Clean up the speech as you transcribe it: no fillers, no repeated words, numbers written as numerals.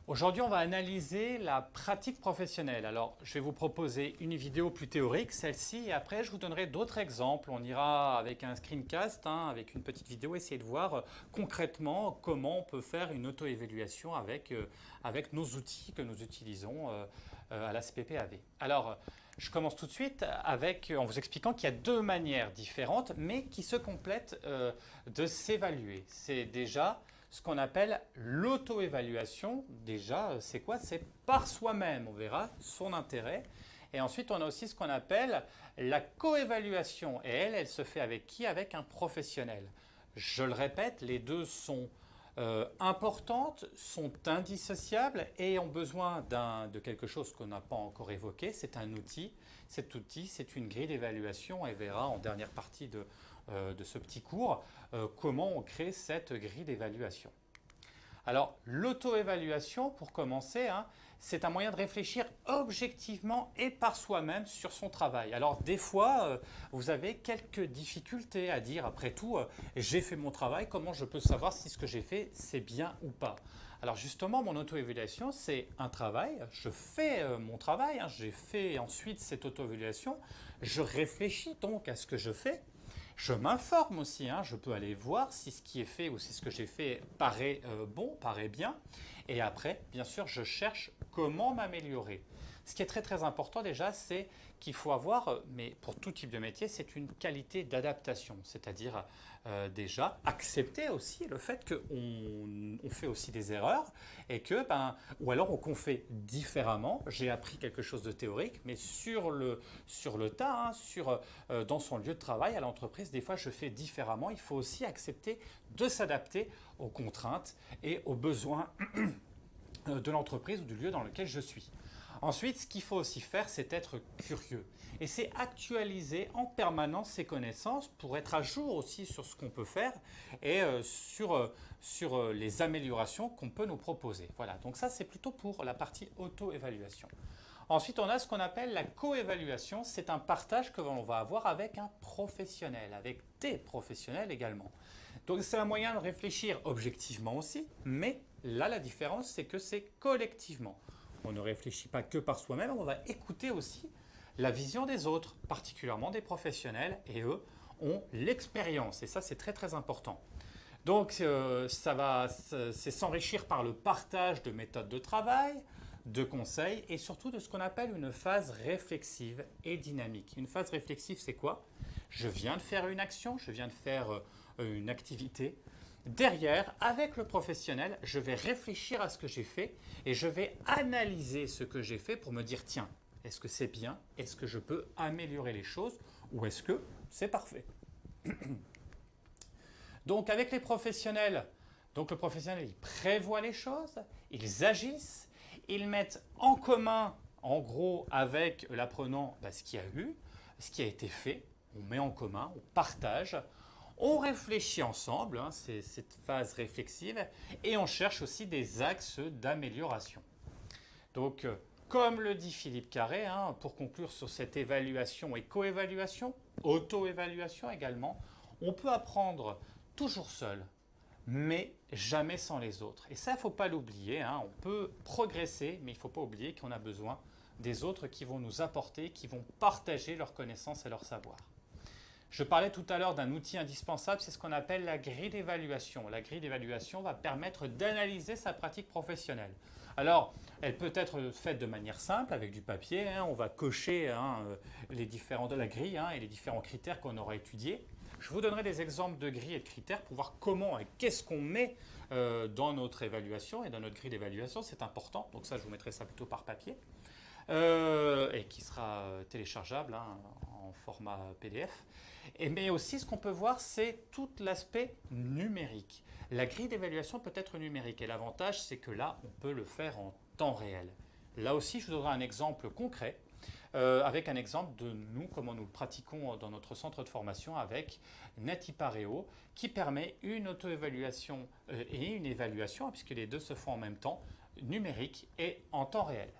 Aujourd'hui, on va analyser la pratique professionnelle. Alors, je vais vous proposer une vidéo plus théorique, celle-ci, et après, je vous donnerai d'autres exemples. On ira avec un screencast, avec une petite vidéo, essayer de voir concrètement comment on peut faire une auto-évaluation avec nos outils que nous utilisons à la CPPAV. Alors, je commence tout de suite en vous expliquant qu'il y a deux manières différentes, mais qui se complètent de s'évaluer. C'est déjà ce qu'on appelle l'auto-évaluation. Déjà, c'est quoi? C'est par soi-même, on verra son intérêt. Et ensuite, on a aussi ce qu'on appelle la co-évaluation. Et elle se fait avec qui? Avec un professionnel. Je le répète, les deux sont importantes, sont indissociables et ont besoin de quelque chose qu'on n'a pas encore évoqué. C'est un outil. Cet outil, c'est une grille d'évaluation. Et verra en dernière partie de ce petit cours comment on crée cette grille d'évaluation. Alors, l'auto-évaluation, pour commencer, c'est un moyen de réfléchir objectivement et par soi-même sur son travail. Alors, des fois, vous avez quelques difficultés à dire, après tout, j'ai fait mon travail, comment je peux savoir si ce que j'ai fait, c'est bien ou pas? Alors justement, mon auto-évaluation, c'est un travail. Je fais mon travail, j'ai fait ensuite cette auto-évaluation. Je réfléchis donc à ce que je fais. Je m'informe aussi, je peux aller voir si ce qui est fait ou si ce que j'ai fait paraît bon, paraît bien. Et après, bien sûr, je cherche comment m'améliorer. Ce qui est très très important déjà, c'est qu'il faut avoir, mais pour tout type de métier, c'est une qualité d'adaptation. C'est-à-dire déjà accepter aussi le fait qu'on fait aussi des erreurs et que, ou alors qu'on fait différemment. J'ai appris quelque chose de théorique, mais sur le tas, dans son lieu de travail, à l'entreprise, des fois je fais différemment. Il faut aussi accepter de s'adapter aux contraintes et aux besoins de l'entreprise ou du lieu dans lequel je suis. Ensuite, ce qu'il faut aussi faire, c'est être curieux. Et c'est actualiser en permanence ses connaissances pour être à jour aussi sur ce qu'on peut faire et sur les améliorations qu'on peut nous proposer. Voilà, donc ça c'est plutôt pour la partie auto-évaluation. Ensuite, on a ce qu'on appelle la co-évaluation. C'est un partage que l'on va avoir avec un professionnel, avec des professionnels également. Donc c'est un moyen de réfléchir objectivement aussi, mais là la différence c'est que c'est collectivement. On ne réfléchit pas que par soi-même, on va écouter aussi la vision des autres, particulièrement des professionnels, et eux ont l'expérience, et ça c'est très très important. Donc c'est s'enrichir par le partage de méthodes de travail, de conseils et surtout de ce qu'on appelle une phase réflexive et dynamique. Une phase réflexive, c'est quoi? Je viens de faire une action, je viens de faire une activité. Derrière, avec le professionnel, je vais réfléchir à ce que j'ai fait et je vais analyser ce que j'ai fait pour me dire, tiens, est-ce que c'est bien? Est-ce que je peux améliorer les choses? Ou est-ce que c'est parfait? Donc avec les professionnels, le professionnel, il prévoit les choses, ils agissent, ils mettent en commun, en gros, avec l'apprenant, ce qu'il y a eu, ce qui a été fait, on met en commun, on partage, on réfléchit ensemble, c'est cette phase réflexive, et on cherche aussi des axes d'amélioration. Donc, comme le dit Philippe Carré, pour conclure sur cette évaluation et co-évaluation, auto-évaluation également, on peut apprendre toujours seul, mais jamais sans les autres. Et ça, il ne faut pas l'oublier. On peut progresser, mais il ne faut pas oublier qu'on a besoin des autres qui vont nous apporter, qui vont partager leurs connaissances et leur savoir. Je parlais tout à l'heure d'un outil indispensable, c'est ce qu'on appelle la grille d'évaluation. La grille d'évaluation va permettre d'analyser sa pratique professionnelle. Alors, elle peut être faite de manière simple, avec du papier. On va cocher les différents de la grille et les différents critères qu'on aura étudiés. Je vous donnerai des exemples de grilles et de critères pour voir comment et qu'est-ce qu'on met dans notre évaluation et dans notre grille d'évaluation. C'est important, donc ça, je vous mettrai ça plutôt par papier. Et qui sera téléchargeable en format PDF. Mais aussi, ce qu'on peut voir, c'est tout l'aspect numérique. La grille d'évaluation peut être numérique et l'avantage, c'est que là, on peut le faire en temps réel. Là aussi, je vous donnerai un exemple concret avec un exemple de nous, comment nous le pratiquons dans notre centre de formation avec Natipareo, qui permet une auto-évaluation et une évaluation, puisque les deux se font en même temps, numérique et en temps réel.